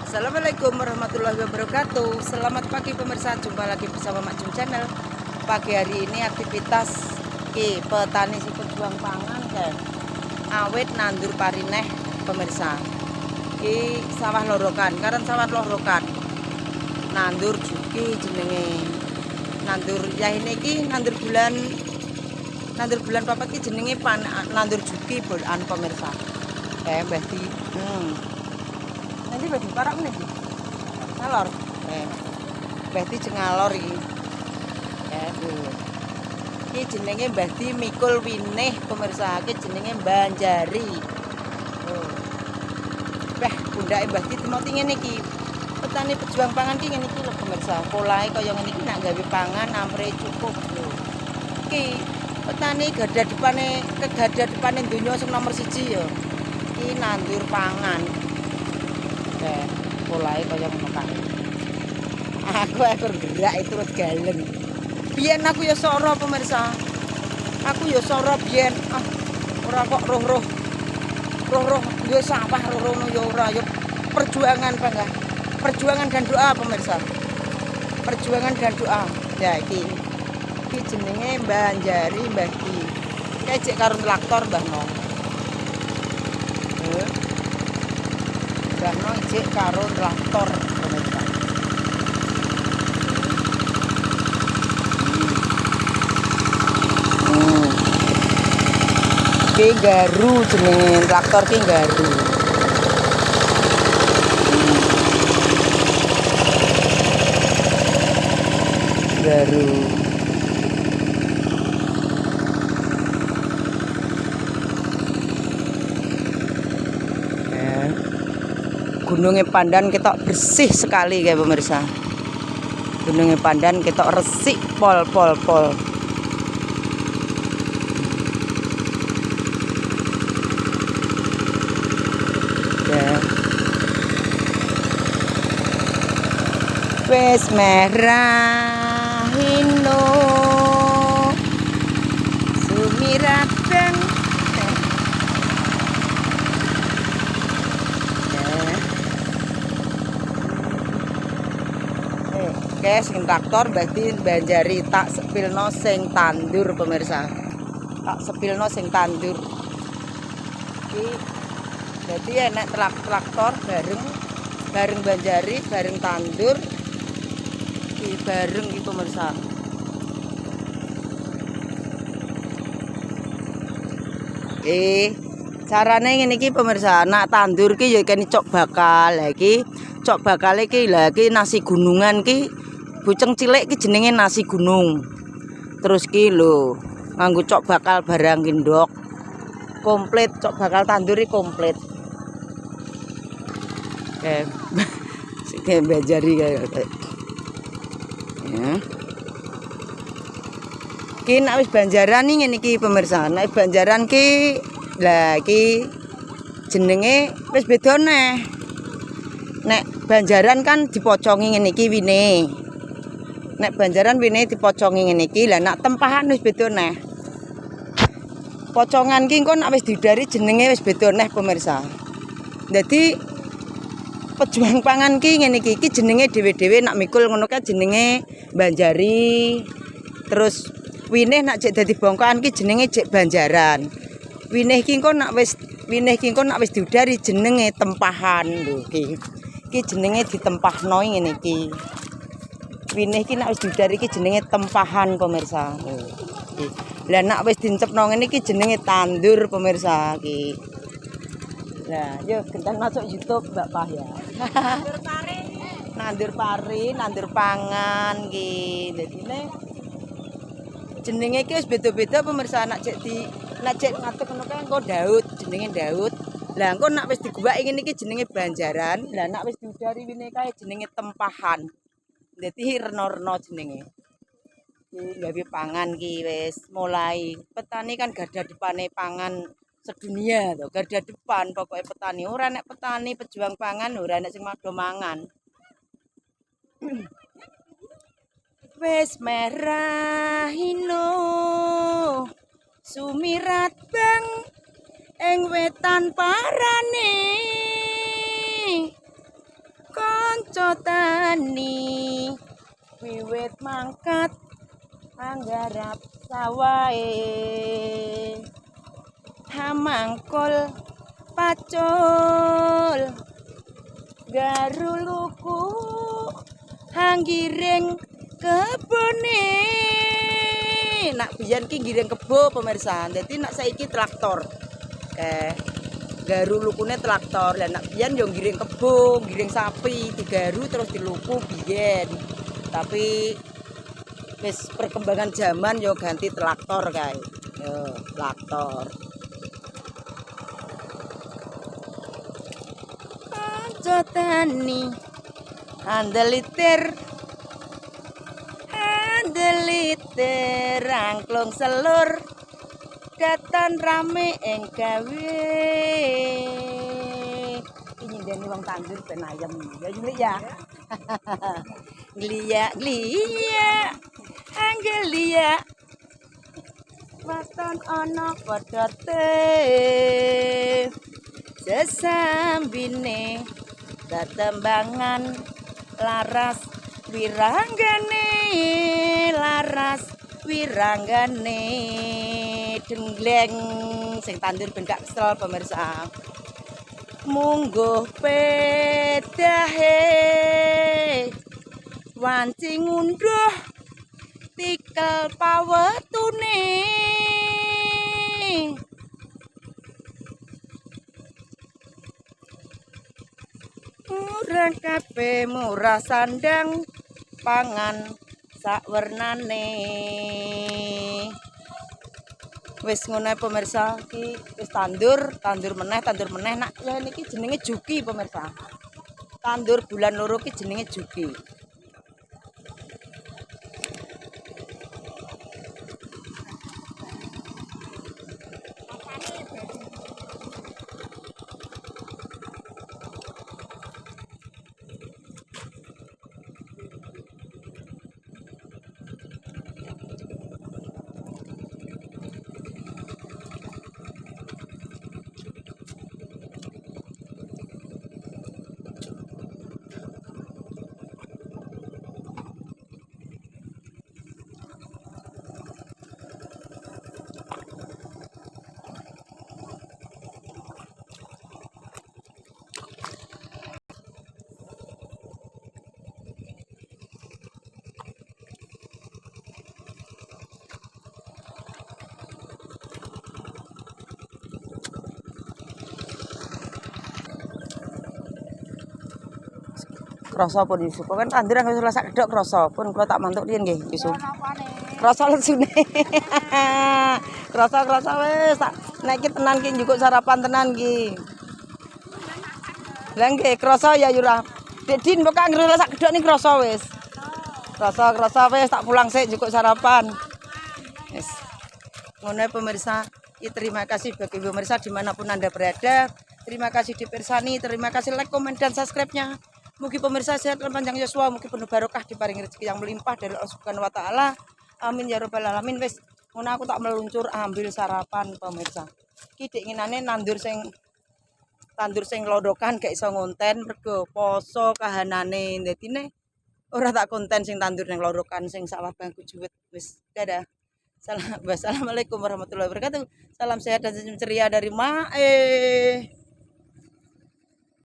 Assalamualaikum warahmatullahi wabarakatuh. Selamat pagi pemirsa, jumpa lagi bersama Mak Jum Channel. Pagi hari ini aktivitas petani si pejuang pangan kan awet nandur parineh pemirsa. Sawah lorokan, karena sawah lorokan. Nandur juki jenenge. Nandur ya ini nandur bulan papat jenenge nandur juki bulan pemirsa. Berarti nanti bagi parak nih ngalor berarti cengalor iki iki jenenge berarti mikul winih pemirsa, iki jenenge banjari bundake berarti temoti ngene iki petani pejuang pangan iki ngene iki lho pemirsa, polahe kaya ngene iki nak gawe pangan ampre cukup lho. Iki petani garda depane donya sing nomor 1 ya iki nandur pangan. Polahe kaya ngono kae. Aku ekor gerak turut galeng. Biyen aku ya sora pemirsa. Aku ya sora biyen. Ora kok roh-roh duwe sawah rono ya ora ya perjuangan bangga. Perjuangan dan doa pemirsa. Perjuangan dan doa. Ya iki jenenge Banjari Mbah Ki. Kecek karo traktor Mbah Nong. Mbah Nong cek karo traktor pemirsa. Ki garu jenenge traktor ki garu. Garu. Gunungnya Pandan ketok bersih sekali kayak pemirsa. Gunungnya Pandan ketok resik pol. Ya. Wes merah hino sumirat beng. Sing traktor berarti Banjari tak sepilno sing tandur pemirsa. Tak sepilno sing tandur. Iki berarti enak traktor bareng Banjari, bareng tandur. Iki bareng iki pemirsa. Carane ngene iki pemirsa, nak tandur ki ya kene cok bakal. Lah iki cok bakal iki lah iki nasi gunungan ki buceng cilik ki jenenge nasi gunung. Terus ki lho nganggo cok bakal barang ndok. Komplit cok bakal tanduri komplit. Sing Banjari kae. Ya. Ki nek wis banjaran iki ngene iki pemirsa. Nek banjaran ki lah iki jenenge wis beda neh. Nek banjaran kan dipocongi ngene iki wine. Nek banjaran wine dipocongi ngene iki, lah nak tempahan wis beda neh. Pocongan ki engko nek wis diudari jenenge wis beda neh pemirsa. Dadi pejuang pangan ki ngene iki jenenge dhewe-dhewe nak mikul ngono kae jenenge Banjari. Terus winih nak jek dadi bongkokan ki jenenge jek banjaran. Winih ki engko nak wis diudari jenenge tempahan lho iki. Iki jenenge ditempahno ngene iki. Winih iki nek wis diudari iki jenenge tempahan pemirsa. Lah nek wis dincepno ngene iki jenenge tandur pemirsa iki. Lah, yo gentan masuk YouTube Mbak Pah ya. Nandur pari, nandur pangan iki. Dadine jenenge iki wis beda-beda pemirsa, nek cek ngatuk ngono kae engko Daud, jenenge Daud. Lah engko nek wis diguwaki ngene iki jenenge banjaran, lah nek wis diudari wine kae jenenge tempahan. Dadi reno-reno jenenge. Iki gawe pangan ki wis mulai. Petani kan garda depane pangan sedunia to, garda depan pokoknya petani. Ora nek petani pejuang pangan, ora nek sing mado mangan. Wis merah hino sumirat beng ing wetan parane kanca tani wiwit mangkat anggarap sawahe hamangkul pacul garu luku hanggiring kebone nak biyen ki giring kebo pemirsa dadi nak saiki traktor garu lukune traktor lah nak biyen yo giring kebo giring sapi digaru terus diluku biyen tapi wis perkembangan zaman yo ganti traktor kae yo traktor kanca tani andeliter angklung selur ketan rame ing gawe ini dene wong tandur ben ayem ya Julik ya glia anggelia waton ana padate sesambine tetembangan laras wiranggane dengleng sing tandur ben gak kesel pemirsa mungguh pedahe wanci ngunduh tikel pawetune murah kabeh murah sandang pangan sakwernane wis ngono pemirsa iki wis tandur meneh nak ya niki jenenge juki pemirsa tandur bulan loro ki jenenge juki krasa pun Yusuf kan tandur nang wis sak kedok krasa pun kula tak mantuk riyen nggih Yusuf krasa lesune krasa wis tak nek iki tenan ki njukuk sarapan tenan ki lha nggih krasa ya Yura Dek Din kok anggere sak kedok ni krasa wis krasa wis tak pulang sik njukuk sarapan wis ngono pemirsa terima kasih bagi pemirsa dimanapun Anda berada terima kasih dipirsani terima kasih like komen dan subscribe-nya. Mugi pemirsa sehat dan panjang yuswa, mugi penuh barokah diparingi rezeki yang melimpah dari Allah Subhanahu wa taala. Amin ya rabbal alamin. Wis, ngono aku tak meluncur ambil sarapan pemirsa. Iki dek nginane tandur sing londokan gak iso ngonten mergo poso kahanane. Dadine ora tak konten sing tandur ning londokan sing sawah bangku juwet. Wis, dadah. Assalamualaikum warahmatullahi wabarakatuh. Salam sehat dan ceria dari Mae.